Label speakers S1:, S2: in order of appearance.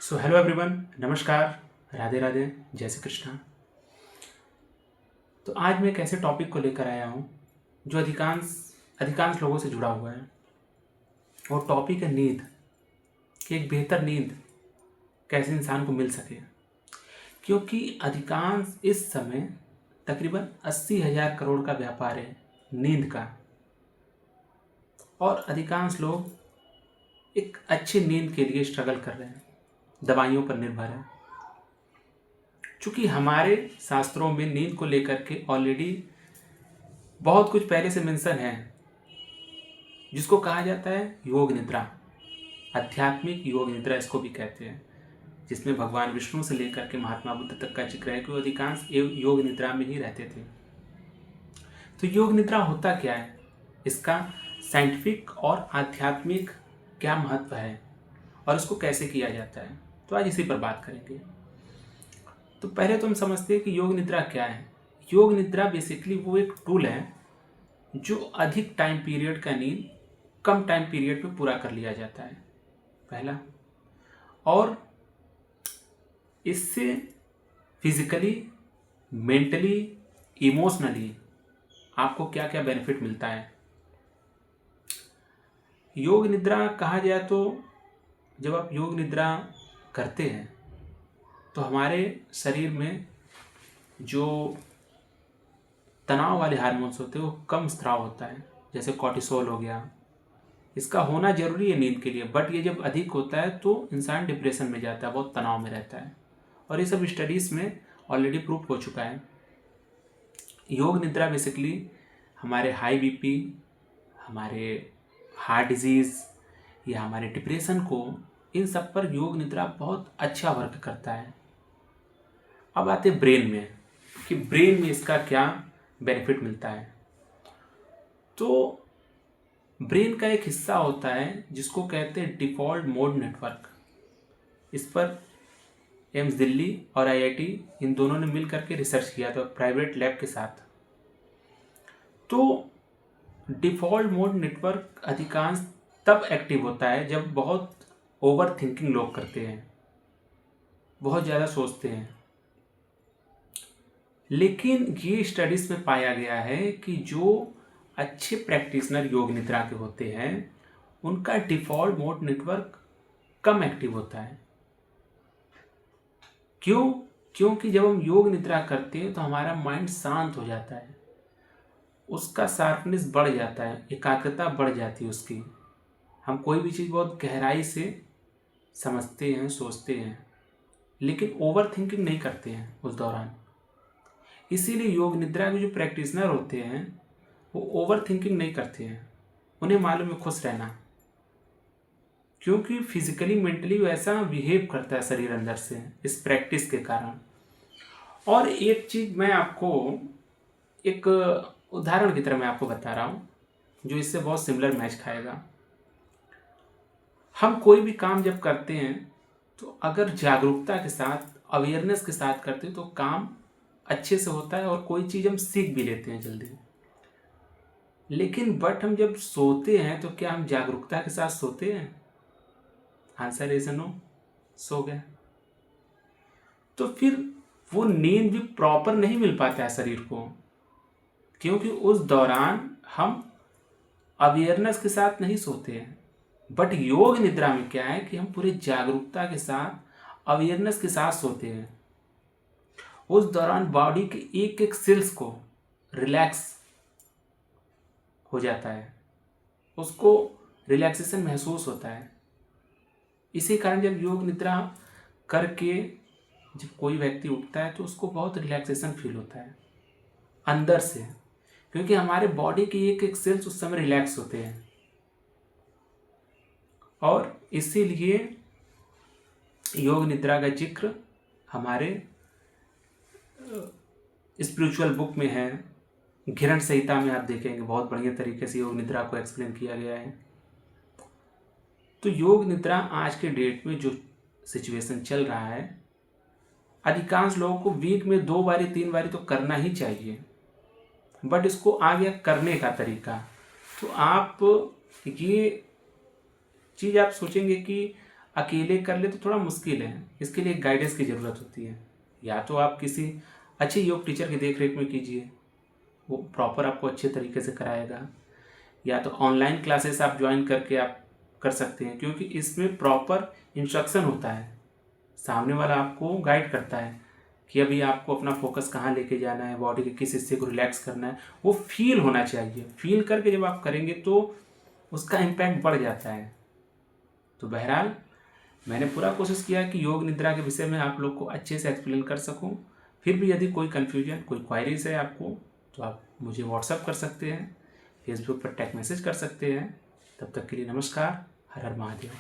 S1: So hello everyone, नमस्कार, राधे राधे, जय श्री कृष्णा। तो आज मैं एक ऐसे टॉपिक को लेकर आया हूँ जो अधिकांश अधिकांश लोगों से जुड़ा हुआ है। वो टॉपिक है नींद, कि एक बेहतर नींद कैसे इंसान को मिल सके। क्योंकि अधिकांश इस समय तकरीबन 80,000 करोड़ का व्यापार है नींद का, और अधिकांश लोग एक अच्छी नींद के लिए स्ट्रगल कर रहे हैं, दवाइयों पर निर्भर है। चूँकि हमारे शास्त्रों में नींद को लेकर के ऑलरेडी बहुत कुछ पहले से मेंशन है, जिसको कहा जाता है योग निद्रा, आध्यात्मिक योग निद्रा इसको भी कहते हैं, जिसमें भगवान विष्णु से लेकर के महात्मा बुद्ध तक का जिक्र है कि वो अधिकांश योग निद्रा में ही रहते थे। तो योग निद्रा होता क्या है, इसका साइंटिफिक और आध्यात्मिक क्या महत्व है और इसको कैसे किया जाता है, तो आज इसी पर बात करेंगे। तो पहले तो हम समझते हैं कि योग निद्रा क्या है। योग निद्रा बेसिकली वो एक टूल है जो अधिक टाइम पीरियड का नींद कम टाइम पीरियड में पूरा कर लिया जाता है, पहला। और इससे फिजिकली, मेंटली, इमोशनली आपको क्या क्या बेनिफिट मिलता है। योग निद्रा कहा जाए तो जब आप योग निद्रा करते हैं तो हमारे शरीर में जो तनाव वाले हार्मोन्स होते हैं वो कम स्राव होता है, जैसे कॉर्टिसोल हो गया। इसका होना जरूरी है नींद के लिए, बट ये जब अधिक होता है तो इंसान डिप्रेशन में जाता है, बहुत तनाव में रहता है, और ये सब स्टडीज़ में ऑलरेडी प्रूफ हो चुका है। योग निद्रा बेसिकली हमारे हाई बीपी, हमारे हार्ट डिजीज़ या हमारे डिप्रेशन को, इन सब पर योग निद्रा बहुत अच्छा वर्क करता है। अब आते हैं ब्रेन में, कि ब्रेन में इसका क्या बेनिफिट मिलता है। तो ब्रेन का एक हिस्सा होता है जिसको कहते हैं डिफ़ॉल्ट मोड नेटवर्क। इस पर एम्स दिल्ली और आईआईटी इन दोनों ने मिल करके रिसर्च किया था प्राइवेट लैब के साथ। तो डिफ़ॉल्ट मोड नेटवर्क अधिकांश तब एक्टिव होता है जब बहुत ओवर थिंकिंग लोग करते हैं, बहुत ज़्यादा सोचते हैं। लेकिन ये स्टडीज़ में पाया गया है कि जो अच्छे प्रैक्टिशनर योग निद्रा के होते हैं उनका डिफ़ॉल्ट मोड नेटवर्क कम एक्टिव होता है। क्यों? क्योंकि जब हम योग निद्रा करते हैं तो हमारा माइंड शांत हो जाता है, उसका शार्पनेस बढ़ जाता है, एकाग्रता बढ़ जाती है उसकी। हम कोई भी चीज़ बहुत गहराई से समझते हैं, सोचते हैं, लेकिन ओवर थिंकिंग नहीं करते हैं उस दौरान। इसीलिए योग निद्रा के जो प्रैक्टिशनर होते हैं वो ओवर थिंकिंग नहीं करते हैं, उन्हें मालूम है खुश रहना, क्योंकि फिजिकली मेंटली वैसा बिहेव करता है शरीर अंदर से इस प्रैक्टिस के कारण। और एक चीज़ मैं आपको एक उदाहरण की तरह मैं आपको बता रहा हूँ जो इससे बहुत सिमिलर मैच खाएगा। हम कोई भी काम जब करते हैं तो अगर जागरूकता के साथ, अवेयरनेस के साथ करते हैं तो काम अच्छे से होता है और कोई चीज़ हम सीख भी लेते हैं जल्दी। लेकिन बट हम जब सोते हैं तो क्या हम जागरूकता के साथ सोते हैं? आंसर इज नो, सो गए। तो फिर वो नींद भी प्रॉपर नहीं मिल पाता है शरीर को, क्योंकि उस दौरान हम अवेयरनेस के साथ नहीं सोते हैं। बट योग निद्रा में क्या है कि हम पूरी जागरूकता के साथ, अवेयरनेस के साथ सोते हैं। उस दौरान बॉडी के एक एक सेल्स को रिलैक्स हो जाता है, उसको रिलैक्सेशन महसूस होता है। इसी कारण जब योग निद्रा करके जब कोई व्यक्ति उठता है तो उसको बहुत रिलैक्सेशन फील होता है अंदर से, क्योंकि हमारे बॉडी के एक एक सेल्स उस समय रिलैक्स होते हैं। और इसीलिए योग निद्रा का जिक्र हमारे स्पिरिचुअल बुक में है। घिरण संहिता में आप देखेंगे बहुत बढ़िया तरीके से योग निद्रा को एक्सप्लेन किया गया है। तो योग निद्रा आज के डेट में जो सिचुएशन चल रहा है, अधिकांश लोगों को वीक में 2 बारी 3 बारी तो करना ही चाहिए। बट इसको आ गया करने का तरीका। तो आप ये चीज़ आप सोचेंगे कि अकेले कर ले तो थोड़ा मुश्किल है, इसके लिए गाइडेंस की ज़रूरत होती है। या तो आप किसी अच्छे योग टीचर की देख रेख में कीजिए, वो प्रॉपर आपको अच्छे तरीके से कराएगा, या तो ऑनलाइन क्लासेस आप ज्वाइन करके आप कर सकते हैं, क्योंकि इसमें प्रॉपर इंस्ट्रक्शन होता है, सामने वाला आपको गाइड करता है कि अभी आपको अपना फोकस कहाँ लेके जाना है, बॉडी के किस हिस्से को रिलैक्स करना है, वो फील होना चाहिए। फील करके जब आप करेंगे तो उसका इम्पैक्ट बढ़ जाता है। तो बहरहाल मैंने पूरा कोशिश किया कि योग निद्रा के विषय में आप लोग को अच्छे से एक्सप्लेन कर सकूं। फिर भी यदि कोई कन्फ्यूजन, कोई क्वायरीज है आपको, तो आप मुझे व्हाट्सअप कर सकते हैं, फेसबुक पर टैग मैसेज कर सकते हैं। तब तक के लिए नमस्कार। हर हर महादेव।